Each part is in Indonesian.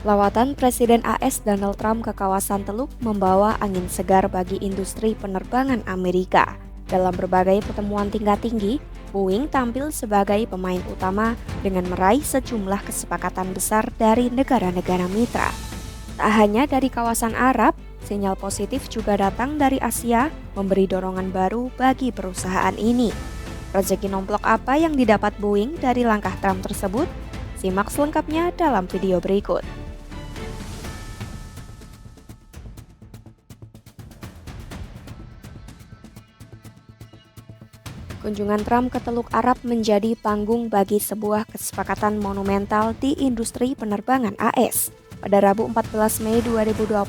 Lawatan Presiden AS Donald Trump ke kawasan Teluk membawa angin segar bagi industri penerbangan Amerika. Dalam berbagai pertemuan tingkat tinggi, Boeing tampil sebagai pemain utama dengan meraih sejumlah kesepakatan besar dari negara-negara mitra. Tak hanya dari kawasan Arab, sinyal positif juga datang dari Asia, memberi dorongan baru bagi perusahaan ini. Rezeki nomplok apa yang didapat Boeing dari langkah Trump tersebut? Simak selengkapnya dalam video berikut. Kunjungan Trump ke Teluk Arab menjadi panggung bagi sebuah kesepakatan monumental di industri penerbangan AS. Pada Rabu 14 Mei 2025,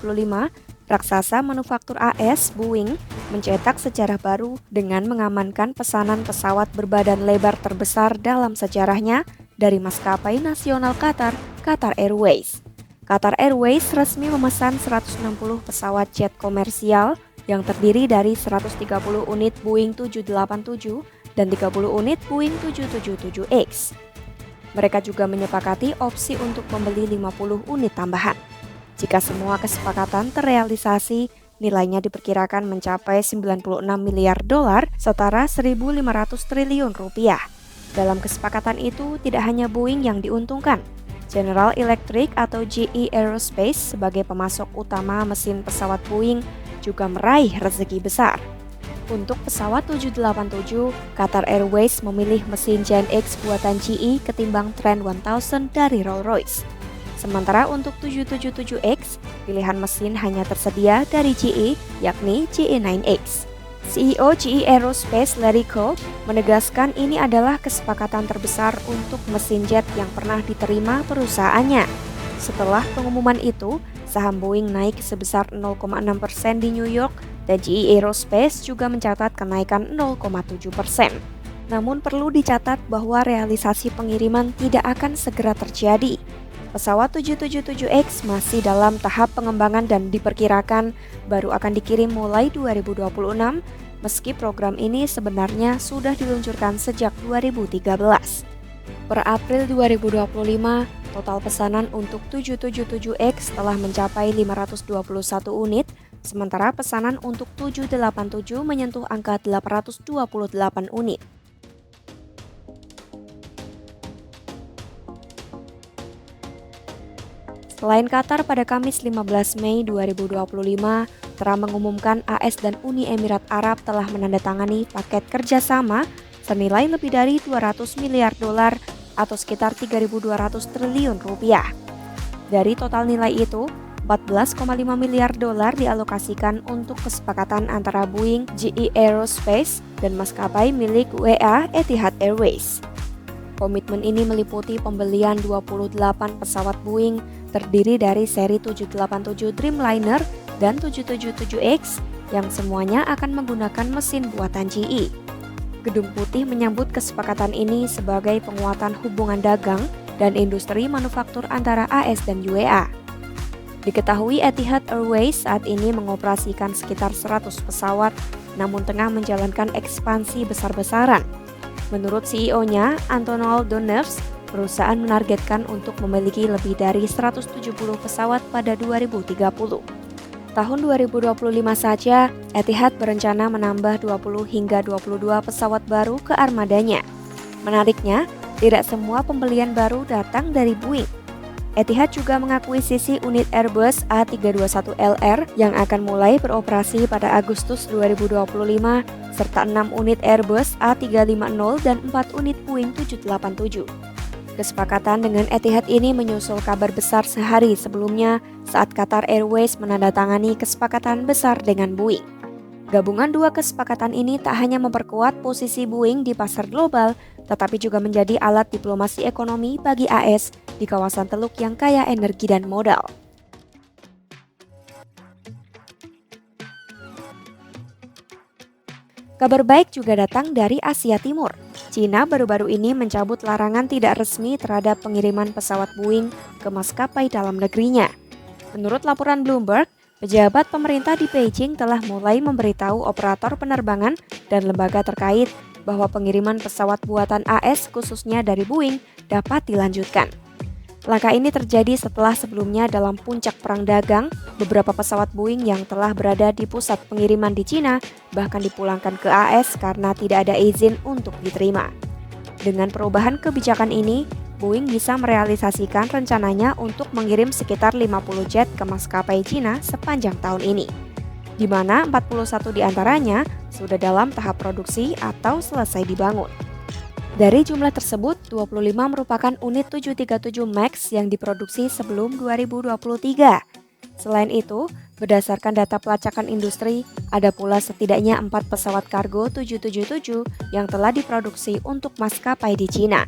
raksasa manufaktur AS, Boeing, mencetak sejarah baru dengan mengamankan pesanan pesawat berbadan lebar terbesar dalam sejarahnya dari maskapai nasional Qatar, Qatar Airways. Qatar Airways resmi memesan 160 pesawat jet komersial yang terdiri dari 130 unit Boeing 787 dan 30 unit Boeing 777X. Mereka juga menyepakati opsi untuk membeli 50 unit tambahan. Jika semua kesepakatan terrealisasi, nilainya diperkirakan mencapai 96 miliar dolar, setara 1.500 triliun rupiah. Dalam kesepakatan itu, tidak hanya Boeing yang diuntungkan. General Electric atau GE Aerospace sebagai pemasok utama mesin pesawat Boeing juga meraih rezeki besar. Untuk pesawat 787, Qatar Airways memilih mesin Gen X buatan GE ketimbang Trent 1000 dari Rolls-Royce. Sementara untuk 777X, pilihan mesin hanya tersedia dari GE, yakni GE9X. CEO GE Aerospace Larry Culp menegaskan ini adalah kesepakatan terbesar untuk mesin jet yang pernah diterima perusahaannya. Setelah pengumuman itu, saham Boeing naik sebesar 0,6% di New York dan GE Aerospace juga mencatat kenaikan 0,7%. Namun perlu dicatat bahwa realisasi pengiriman tidak akan segera terjadi. Pesawat 777X masih dalam tahap pengembangan dan diperkirakan baru akan dikirim mulai 2026, meski program ini sebenarnya sudah diluncurkan sejak 2013. Per April 2025, total pesanan untuk 777X telah mencapai 521 unit, sementara pesanan untuk 787 menyentuh angka 828 unit. Selain Qatar, pada Kamis 15 Mei 2025, Trump mengumumkan AS dan Uni Emirat Arab telah menandatangani paket kerjasama senilai lebih dari 200 miliar dolar atau sekitar 3.200 triliun rupiah. Dari total nilai itu, 14,5 miliar dolar dialokasikan untuk kesepakatan antara Boeing, GE Aerospace, dan maskapai milik UEA Etihad Airways. Komitmen ini meliputi pembelian 28 pesawat Boeing terdiri dari seri 787 Dreamliner dan 777X yang semuanya akan menggunakan mesin buatan GE. Gedung Putih menyambut kesepakatan ini sebagai penguatan hubungan dagang dan industri manufaktur antara AS dan UEA. Diketahui Etihad Airways saat ini mengoperasikan sekitar 100 pesawat, namun tengah menjalankan ekspansi besar-besaran. Menurut CEO-nya, Antonio Doners, perusahaan menargetkan untuk memiliki lebih dari 170 pesawat pada 2030. Tahun 2025 saja, Etihad berencana menambah 20 hingga 22 pesawat baru ke armadanya. Menariknya, tidak semua pembelian baru datang dari Boeing. Etihad juga mengakuisisi unit Airbus A321LR yang akan mulai beroperasi pada Agustus 2025, serta 6 unit Airbus A350 dan 4 unit Boeing 787. Kesepakatan dengan Etihad ini menyusul kabar besar sehari sebelumnya saat Qatar Airways menandatangani kesepakatan besar dengan Boeing. Gabungan dua kesepakatan ini tak hanya memperkuat posisi Boeing di pasar global, tetapi juga menjadi alat diplomasi ekonomi bagi AS di kawasan Teluk yang kaya energi dan modal. Kabar baik juga datang dari Asia Timur. Cina baru-baru ini mencabut larangan tidak resmi terhadap pengiriman pesawat Boeing ke maskapai dalam negerinya. Menurut laporan Bloomberg, pejabat pemerintah di Beijing telah mulai memberitahu operator penerbangan dan lembaga terkait bahwa pengiriman pesawat buatan AS khususnya dari Boeing dapat dilanjutkan. Langkah ini terjadi setelah sebelumnya dalam puncak perang dagang, beberapa pesawat Boeing yang telah berada di pusat pengiriman di Cina bahkan dipulangkan ke AS karena tidak ada izin untuk diterima. Dengan perubahan kebijakan ini, Boeing bisa merealisasikan rencananya untuk mengirim sekitar 50 jet ke maskapai Cina sepanjang tahun ini, di mana 41 diantaranya sudah dalam tahap produksi atau selesai dibangun. Dari jumlah tersebut, 25 merupakan unit 737 MAX yang diproduksi sebelum 2023. Selain itu, berdasarkan data pelacakan industri, ada pula setidaknya 4 pesawat kargo 777 yang telah diproduksi untuk maskapai di Cina.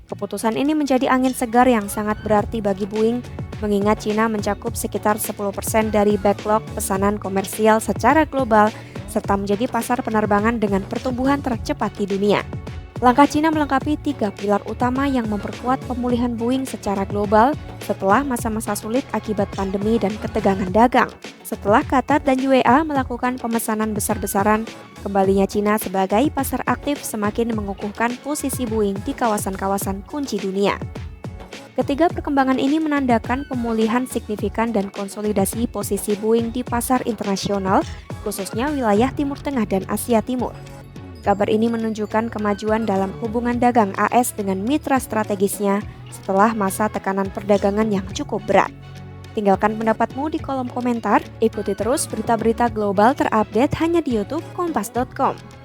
Keputusan ini menjadi angin segar yang sangat berarti bagi Boeing, mengingat Cina mencakup sekitar 10% dari backlog pesanan komersial secara global, serta menjadi pasar penerbangan dengan pertumbuhan tercepat di dunia. Langkah Cina melengkapi 3 pilar utama yang memperkuat pemulihan Boeing secara global setelah masa-masa sulit akibat pandemi dan ketegangan dagang. Setelah Qatar dan UAE melakukan pemesanan besar-besaran, kembalinya Cina sebagai pasar aktif semakin mengukuhkan posisi Boeing di kawasan-kawasan kunci dunia. Ketiga perkembangan ini menandakan pemulihan signifikan dan konsolidasi posisi Boeing di pasar internasional, khususnya wilayah Timur Tengah dan Asia Timur. Kabar ini menunjukkan kemajuan dalam hubungan dagang AS dengan mitra strategisnya setelah masa tekanan perdagangan yang cukup berat. Tinggalkan pendapatmu di kolom komentar, ikuti terus berita-berita global terupdate hanya di YouTube Kompas.com.